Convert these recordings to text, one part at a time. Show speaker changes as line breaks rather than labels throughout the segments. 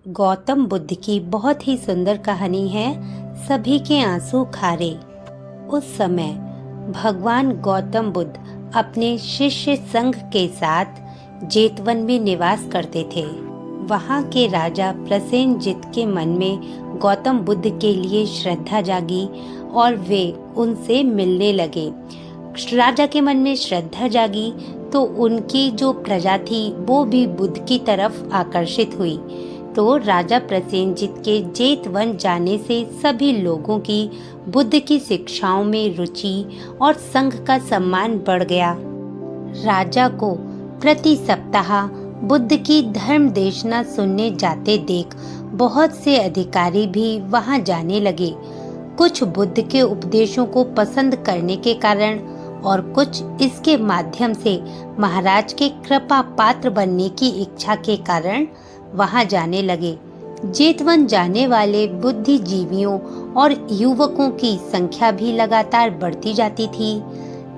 गौतम बुद्ध की बहुत ही सुंदर कहानी है सभी के आंसू खारे। उस समय भगवान गौतम बुद्ध अपने शिष्य संघ के साथ जेतवन में निवास करते थे। वहाँ के राजा प्रसेनजित के मन में गौतम बुद्ध के लिए श्रद्धा जागी और वे उनसे मिलने लगे। राजा के मन में श्रद्धा जागी तो उनकी जो प्रजा थी वो भी बुद्ध की तरफ आकर्षित हुई। तो राजा प्रसेनजित के जेतवन जाने से सभी लोगों की बुद्ध की शिक्षाओं में रुचि और संघ का सम्मान बढ़ गया। राजा को प्रति सप्ताह बुद्ध की धर्म देशना सुनने जाते देख बहुत से अधिकारी भी वहां जाने लगे। कुछ बुद्ध के उपदेशों को पसंद करने के कारण और कुछ इसके माध्यम से महाराज के कृपा पात्र बनने की इच्छा के कारण वहां जाने लगे। जेतवन जाने वाले बुद्धिजीवियों और युवकों की संख्या भी लगातार बढ़ती जाती थी।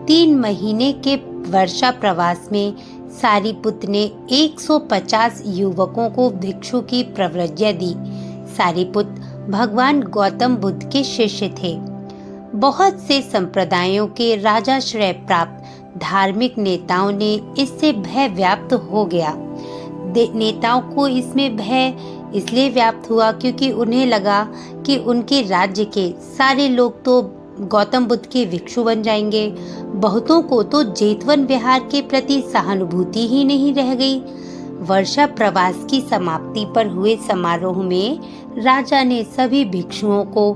3 महीने के वर्षा प्रवास में सारिपुत ने 150 युवकों को भिक्षु की प्रवृत्ति दी। सारिपुत भगवान गौतम बुद्ध के शिष्य थे। बहुत से संप्रदायों के राजाश्रय प्राप्त धार्मिक नेताओं ने इससे भय व्याप्त हो गया। नेताओं को इसमें भय इसलिए व्याप्त हुआ क्योंकि उन्हें लगा कि उनके राज्य के सारे लोग तो गौतम बुद्ध के भिक्षु बन जाएंगे। बहुतों को तो जेतवन विहार के प्रति सहानुभूति ही नहीं रह गई। वर्षा प्रवास की समाप्ति पर हुए समारोह में राजा ने सभी भिक्षुओं को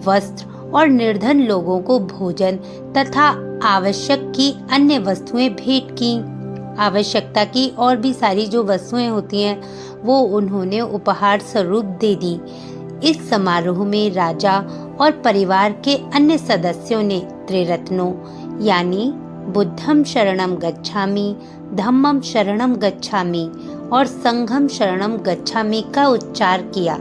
वस्त्र और निर्धन लोगों को भोजन तथा आवश्यक की अन्य वस्तुएं भेंट की। आवश्यकता की और भी सारी जो वस्तुएं होती हैं वो उन्होंने उपहार स्वरूप दे दी। इस समारोह में राजा और परिवार के अन्य सदस्यों ने त्रिरत्नों यानी बुद्धम शरणम गच्छामि, धम्मम शरणम गच्छामि और संघम शरणम गच्छामि का उच्चार किया।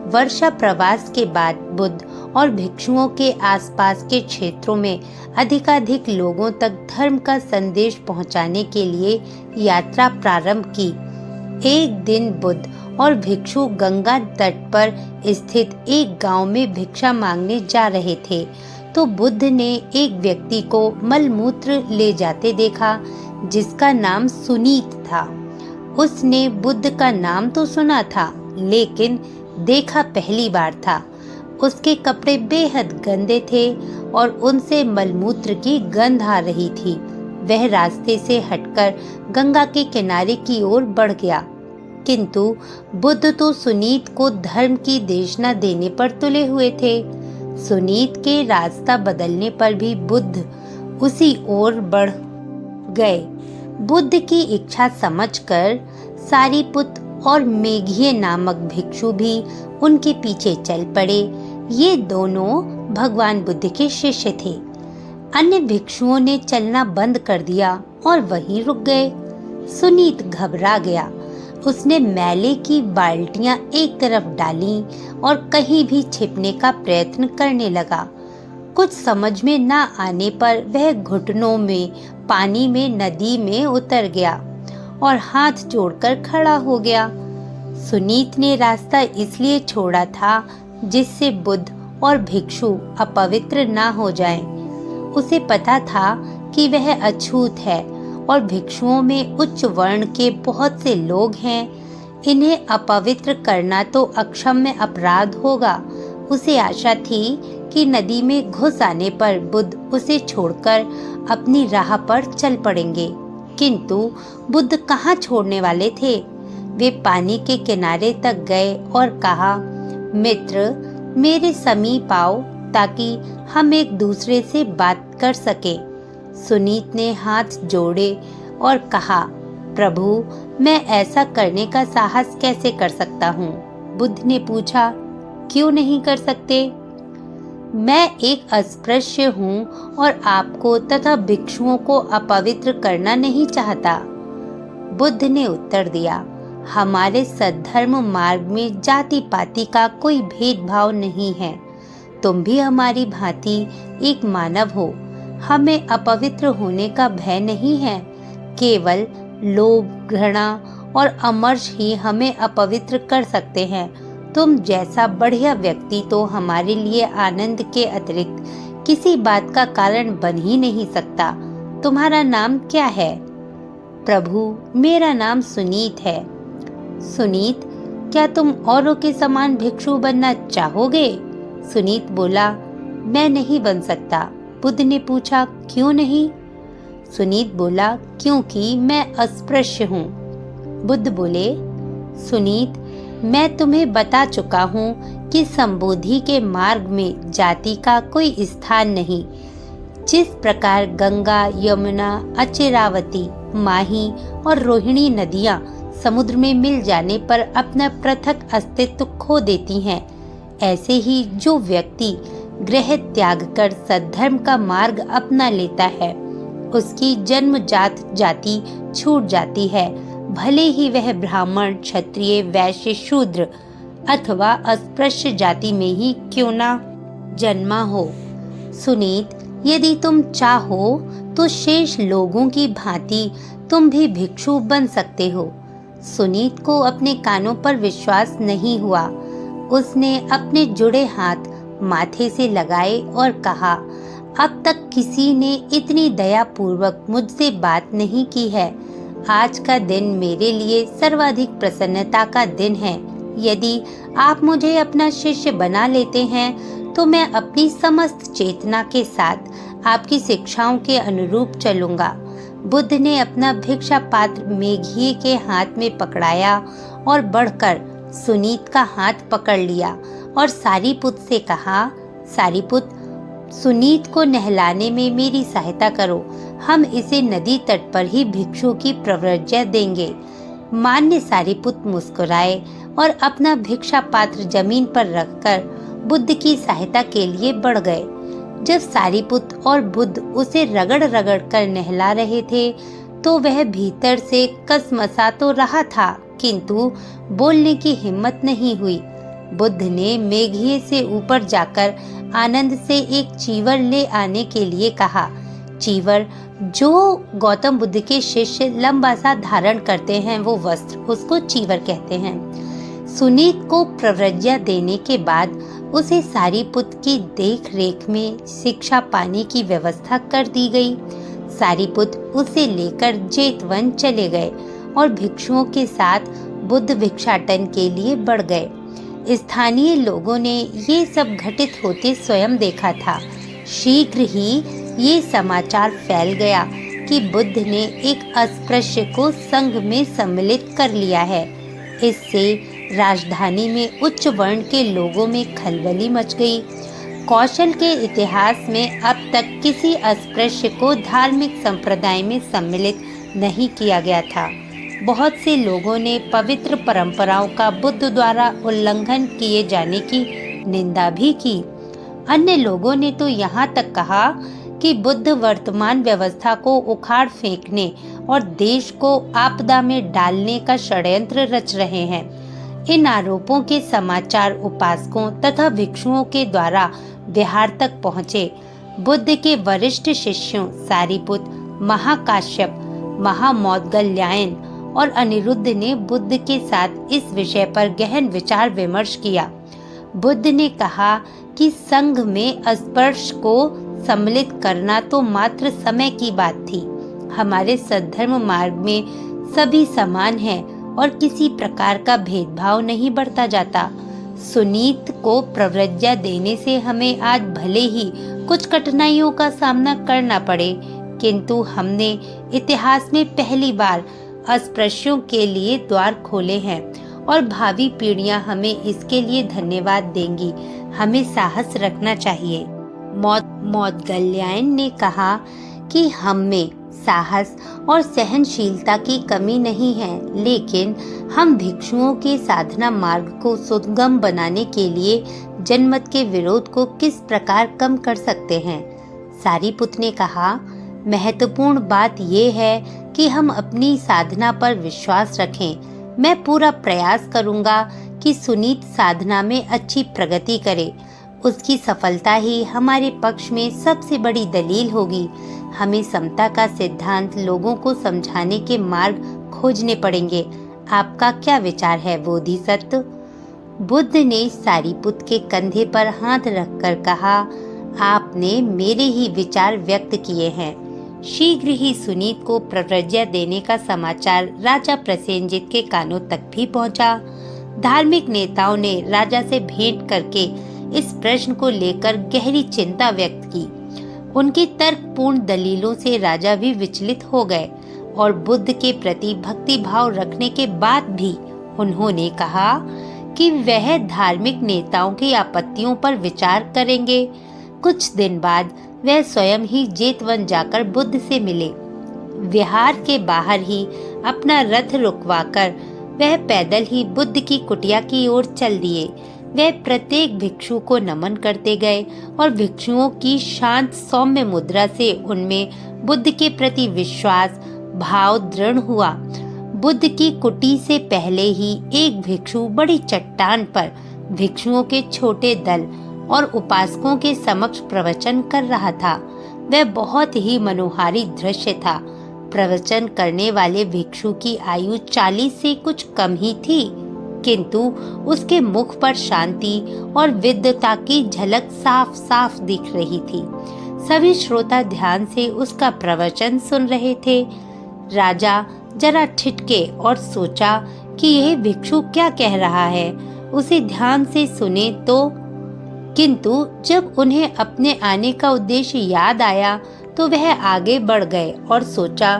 वर्षा प्रवास के बाद बुद्ध और भिक्षुओं के आसपास के क्षेत्रों में अधिकाधिक लोगों तक धर्म का संदेश पहुंचाने के लिए यात्रा प्रारंभ की। एक दिन बुद्ध और भिक्षु गंगा तट पर स्थित एक गांव में भिक्षा मांगने जा रहे थे तो बुद्ध ने एक व्यक्ति को मलमूत्र ले जाते देखा जिसका नाम सुनीत था। उसने बुद्ध का नाम तो सुना था लेकिन देखा पहली बार था। उसके कपड़े बेहद गंदे थे और उनसे मलमूत्र की गंध आ रही थी। वह रास्ते से हटकर गंगा के किनारे की ओर बढ़ गया किंतु बुद्ध तो सुनीत को धर्म की देशना देने पर तुले हुए थे। सुनीत के रास्ता बदलने पर भी बुद्ध उसी ओर बढ़ गए। बुद्ध की इच्छा समझकर सारिपुत और मेघिय नामक भिक्षु भी उनके पीछे चल पड़े। ये दोनों भगवान बुद्ध के शिष्य थे। अन्य भिक्षुओं ने चलना बंद कर दिया और वहीं रुक गए। सुनीत घबरा गया। उसने मैले की बाल्टियां एक तरफ डाली और कहीं भी छिपने का प्रयत्न करने लगा। कुछ समझ में न आने पर वह घुटनों में पानी में नदी में उतर गया और हाथ जोड़कर खड़ा हो गया। सुनीत ने रास्ता इसलिए छोड़ा था जिससे बुद्ध और भिक्षु अपवित्र ना हो जाएं। उसे पता था कि वह अछूत है और भिक्षुओं में उच्च वर्ण के बहुत से लोग हैं। इन्हें अपवित्र करना तो अक्षम्य अपराध होगा। उसे आशा थी कि नदी में घुस आने पर बुद्ध उसे छोड़कर अपनी राह पर चल पड़ेंगे किंतु बुद्ध कहाँ छोड़ने वाले थे। वे पानी के किनारे तक गए और कहा, मित्र मेरे समीप आओ ताकि हम एक दूसरे से बात कर सके। सुनीत ने हाथ जोड़े और कहा, प्रभु मैं ऐसा करने का साहस कैसे कर सकता हूँ। बुद्ध ने पूछा, क्यों नहीं कर सकते? मैं एक अस्पृश्य हूँ और आपको तथा भिक्षुओं को अपवित्र करना नहीं चाहता। बुद्ध ने उत्तर दिया, हमारे सद्धर्म मार्ग में जाति पाति का कोई भेदभाव नहीं है। तुम भी हमारी भांति एक मानव हो। हमें अपवित्र होने का भय नहीं है। केवल लोभ, घृणा और अमर्ष ही हमें अपवित्र कर सकते हैं। तुम जैसा बढ़िया व्यक्ति तो हमारे लिए आनंद के अतिरिक्त किसी बात का कारण बन ही नहीं सकता। तुम्हारा नाम क्या है? प्रभु, मेरा नाम सुनीत है। सुनीत, क्या तुम औरों के समान भिक्षु बनना चाहोगे? सुनीत बोला, मैं नहीं बन सकता। बुद्ध ने पूछा, क्यों नहीं? सुनीत बोला, क्योंकि मैं अस्पृश्य हूँ। बुद्ध बोले, सुनीत, मैं तुम्हें बता चुका हूँ कि संबोधि के मार्ग में जाति का कोई स्थान नहीं। जिस प्रकार गंगा, यमुना, अचिरावती, माही और रोहिणी नदियाँ समुद्र में मिल जाने पर अपना पृथक अस्तित्व खो देती हैं, ऐसे ही जो व्यक्ति गृह त्याग कर सद्धर्म का मार्ग अपना लेता है, उसकी जन्मजात जाति छूट जाती है, भले ही वह ब्राह्मण, क्षत्रिय, वैश्य, शूद्र अथवा अस्पृश्य जाति में ही क्यों ना जन्मा हो। सुनीत, यदि तुम चाहो तो शेष लोगों की भांति तुम भी भिक्षु बन सकते हो। सुनीत को अपने कानों पर विश्वास नहीं हुआ। उसने अपने जुड़े हाथ माथे से लगाए और कहा, अब तक किसी ने इतनी दयापूर्वक मुझसे बात नहीं की है। आज का दिन मेरे लिए सर्वाधिक प्रसन्नता का दिन है। यदि आप मुझे अपना शिष्य बना लेते हैं तो मैं अपनी समस्त चेतना के साथ आपकी शिक्षाओं के अनुरूप चलूंगा। बुद्ध ने अपना भिक्षा पात्र मेघिए के हाथ में पकड़ाया और बढ़कर सुनीत का हाथ पकड़ लिया और सारीपुत से कहा, सारीपुत, सुनीत को नहलाने में मेरी सहायता करो। हम इसे नदी तट पर ही भिक्षु की प्रव्रज्ञा देंगे। मान्य सारीपुत मुस्कुराए और अपना भिक्षा पात्र जमीन पर रखकर बुद्ध की सहायता के लिए बढ़ गए। जब सारीपुत और बुद्ध उसे रगड़ रगड़ कर नहला रहे थे तो वह भीतर से कसमसा तो रहा था, किंतु बोलने की हिम्मत नहीं हुई। बुद्ध ने मेघिए से ऊपर जाकर आनंद से एक चीवर ले आने के लिए कहा। चीवर, जो गौतम बुद्ध के शिष्य लंबा सा धारण करते हैं, वो वस्त्र, उसको चीवर कहते हैं। सुनीत को प्रव्रज्ञा देने के बाद उसे सारीपुत की देख रेख में शिक्षा पाने की व्यवस्था कर दी गई। सारीपुत उसे लेकर जेतवन चले गए और भिक्षुओं के साथ बुद्ध भिक्षाटन के लिए बढ़ गए। स्थानीय लोगों ने ये सब घटित होते स्वयं देखा था। शीघ्र ही ये समाचार फैल गया कि बुद्ध ने एक अस्पृश्य को संघ में सम्मिलित कर लिया है। इससे राजधानी में उच्च वर्ण के लोगों में खलबली मच गई। कौशल के इतिहास में अब तक किसी अस्पृश्य को धार्मिक संप्रदाय में सम्मिलित नहीं किया गया था। बहुत से लोगों ने पवित्र परंपराओं का बुद्ध द्वारा उल्लंघन किए जाने की निंदा भी की। अन्य लोगों ने तो यहाँ तक कहा कि बुद्ध वर्तमान व्यवस्था को उखाड़ फेंकने और देश को आपदा में डालने का षड्यंत्र रच रहे हैं। इन आरोपों के समाचार उपासकों तथा भिक्षुओं के द्वारा बिहार तक पहुँचे। बुद्ध के वरिष्ठ शिष्यों सारीपुत, महाकाश्यप, महामौदगल्यायन और अनिरुद्ध ने बुद्ध के साथ इस विषय पर गहन विचार विमर्श किया। बुद्ध ने कहा कि संघ में अस्पृश्य को सम्मिलित करना तो मात्र समय की बात थी। हमारे सद्धर्म मार्ग में सभी समान हैं और किसी प्रकार का भेदभाव नहीं बरता जाता। सुनीत को प्रव्रज्ञा देने से हमें आज भले ही कुछ कठिनाइयों का सामना करना पड़े, किंतु हमने इतिहास में पहली बार अस्पृश्यों के लिए द्वार खोले हैं और भावी पीढ़ियां हमें इसके लिए धन्यवाद देंगी। हमें साहस रखना चाहिए। मौदगल्यायन ने कहा कि हम में साहस और सहनशीलता की कमी नहीं है, लेकिन हम भिक्षुओं के साधना मार्ग को सुगम बनाने के लिए जनमत के विरोध को किस प्रकार कम कर सकते हैं। सारीपुत ने कहा, महत्वपूर्ण बात यह है कि हम अपनी साधना पर विश्वास रखें। मैं पूरा प्रयास करूंगा कि सुनीत साधना में अच्छी प्रगति करे। उसकी सफलता ही हमारे पक्ष में सबसे बड़ी दलील होगी। हमें समता का सिद्धांत लोगों को समझाने के मार्ग खोजने पड़ेंगे। आपका क्या विचार है बोधिसत्व? बुद्ध ने सारीपुत के कंधे पर हाथ रखकर कहा, आपने मेरे ही विचार व्यक्त किए हैं। शीघ्र ही सुनीत को प्रव्रज्या देने का समाचार राजा प्रसेनजित के कानों तक भी पहुंचा। धार्मिक नेताओं ने राजा से भेंट करके इस प्रश्न को लेकर गहरी चिंता व्यक्त की। उनकी तर्कपूर्ण दलीलों से राजा भी विचलित हो गए और बुद्ध के प्रति भक्ति भाव रखने के बाद भी उन्होंने कहा कि वह धार्मिक नेताओं की आपत्तियों पर विचार करेंगे। कुछ दिन बाद वह स्वयं ही जेतवन जाकर बुद्ध से मिले। विहार के बाहर ही अपना रथ रुकवाकर वह पैदल ही बुद्ध की कुटिया की ओर चल दिए। वह प्रत्येक भिक्षु को नमन करते गए और भिक्षुओं की शांत सौम्य मुद्रा से उनमें बुद्ध के प्रति विश्वास भाव दृढ़ हुआ। बुद्ध की कुटी से पहले ही एक भिक्षु बड़ी चट्टान पर भिक्षुओं के छोटे दल और उपासकों के समक्ष प्रवचन कर रहा था। वह बहुत ही मनोहारी दृश्य था। प्रवचन करने वाले भिक्षु की आयु 40 से कुछ कम ही थी, किंतु उसके मुख पर शांति और विद्वता की झलक साफ साफ दिख रही थी। सभी श्रोता ध्यान से उसका प्रवचन सुन रहे थे। राजा जरा ठिठके और सोचा कि यह भिक्षु क्या कह रहा है, उसे ध्यान से सुने तो। किंतु जब उन्हें अपने आने का उद्देश्य याद आया तो वह आगे बढ़ गए और सोचा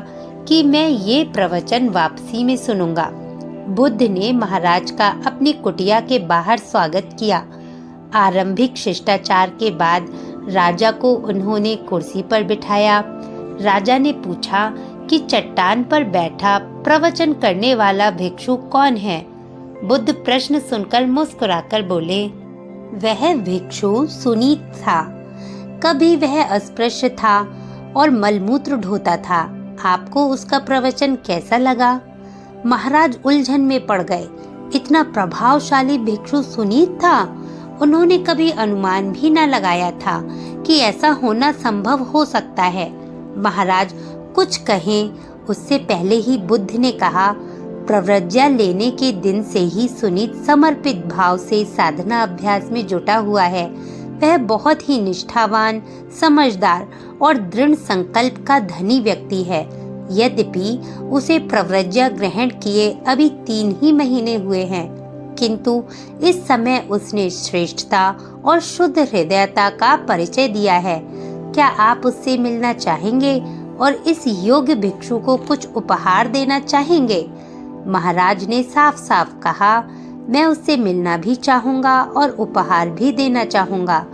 कि मैं ये प्रवचन वापसी में सुनूंगा। बुद्ध ने महाराज का अपनी कुटिया के बाहर स्वागत किया। आरंभिक शिष्टाचार के बाद राजा को उन्होंने कुर्सी पर बिठाया। राजा ने पूछा कि चट्टान पर बैठा प्रवचन करने वाला भिक्षु कौन है? बुद्ध प्रश्न सुनकर मुस्कुराकर बोले, वह भिक्षु सुनीत था। कभी वह अस्पृश्य था और मलमूत्र ढोता था। आपको उसका प्रवचन कैसा लगा? महाराज उलझन में पड़ गए। इतना प्रभावशाली भिक्षु सुनीत था? उन्होंने कभी अनुमान भी न लगाया था कि ऐसा होना संभव हो सकता है। महाराज कुछ कहें उससे पहले ही बुद्ध ने कहा, प्रव्रज्या लेने के दिन से ही सुनीत समर्पित भाव से साधना अभ्यास में जुटा हुआ है। वह बहुत ही निष्ठावान, समझदार और दृढ़ संकल्प का धनी व्यक्ति है। यद्यपि उसे प्रव्रज्या ग्रहण किए अभी 3 ही महीने हुए हैं, किंतु इस समय उसने श्रेष्ठता और शुद्ध हृदयता का परिचय दिया है। क्या आप उससे मिलना चाहेंगे और इस योग्य भिक्षु को कुछ उपहार देना चाहेंगे? महाराज ने साफ साफ कहा, मैं उससे मिलना भी चाहूँगा और उपहार भी देना चाहूँगा।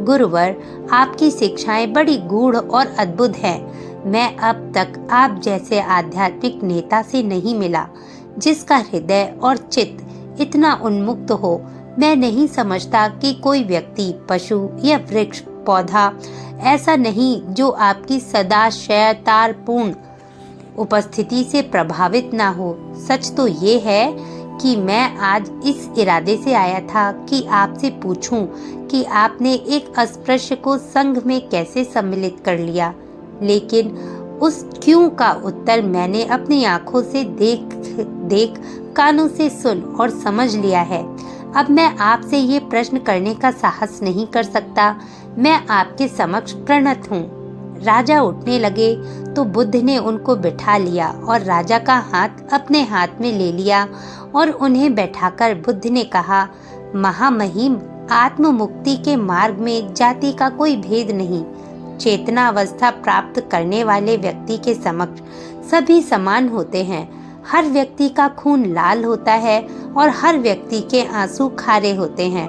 गुरुवर, आपकी शिक्षाएं बड़ी गूढ़ और अद्भुत हैं। मैं अब तक आप जैसे आध्यात्मिक नेता से नहीं मिला जिसका हृदय और चित्त इतना उन्मुक्त हो। मैं नहीं समझता कि कोई व्यक्ति, पशु या वृक्ष, पौधा ऐसा नहीं जो आपकी सदाशयतापूर्ण उपस्थिति से प्रभावित ना हो। सच तो ये है कि मैं आज इस इरादे से आया था कि आपसे पूछूं कि आपने एक अस्पृश्य को संघ में कैसे सम्मिलित कर लिया, लेकिन उस क्यों का उत्तर मैंने अपनी आंखों से देख कानों से सुन और समझ लिया है। अब मैं आपसे ये प्रश्न करने का साहस नहीं कर सकता। मैं आपके समक्ष प्रणत हूँ। राजा उठने लगे तो बुद्ध ने उनको बिठा लिया और राजा का हाथ अपने हाथ में ले लिया और उन्हें बैठाकर बुद्ध ने कहा, महामहिम, आत्म मुक्ति के मार्ग में जाति का कोई भेद नहीं। चेतना अवस्था प्राप्त करने वाले व्यक्ति के समक्ष सभी समान होते हैं। हर व्यक्ति का खून लाल होता है और हर व्यक्ति के आंसू खारे होते हैं।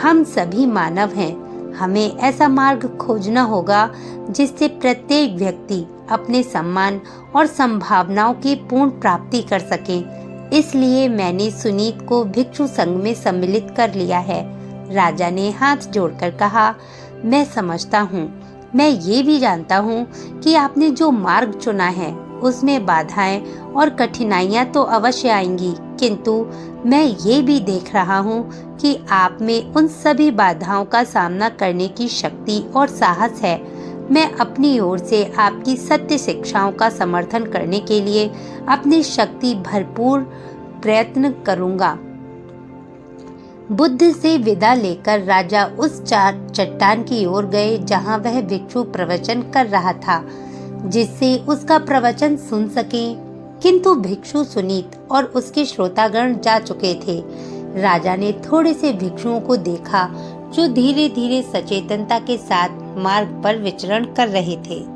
हम सभी मानव हैं। हमें ऐसा मार्ग खोजना होगा जिससे प्रत्येक व्यक्ति अपने सम्मान और संभावनाओं की पूर्ण प्राप्ति कर सके। इसलिए मैंने सुनीत को भिक्षु संघ में सम्मिलित कर लिया है। राजा ने हाथ जोड़कर कहा, मैं समझता हूँ। मैं ये भी जानता हूँ कि आपने जो मार्ग चुना है उसमें बाधाएं और कठिनाइयाँ तो अवश्य आएंगी, किंतु मैं ये भी देख रहा हूँ कि आप में उन सभी बाधाओं का सामना करने की शक्ति और साहस है। मैं अपनी ओर से आपकी सत्य शिक्षाओं का समर्थन करने के लिए अपनी शक्ति भरपूर प्रयत्न करूंगा। बुद्ध से विदा लेकर राजा उस चट्टान की ओर गए जहां वह भिक्षु प्रवचन कर रहा था, जिससे उसका प्रवचन सुन सके। किंतु भिक्षु सुनीत और उसके श्रोतागण जा चुके थे। राजा ने थोड़े से भिक्षुओं को देखा जो धीरे धीरे सचेतनता के साथ मार्ग पर विचरण कर रहे थे।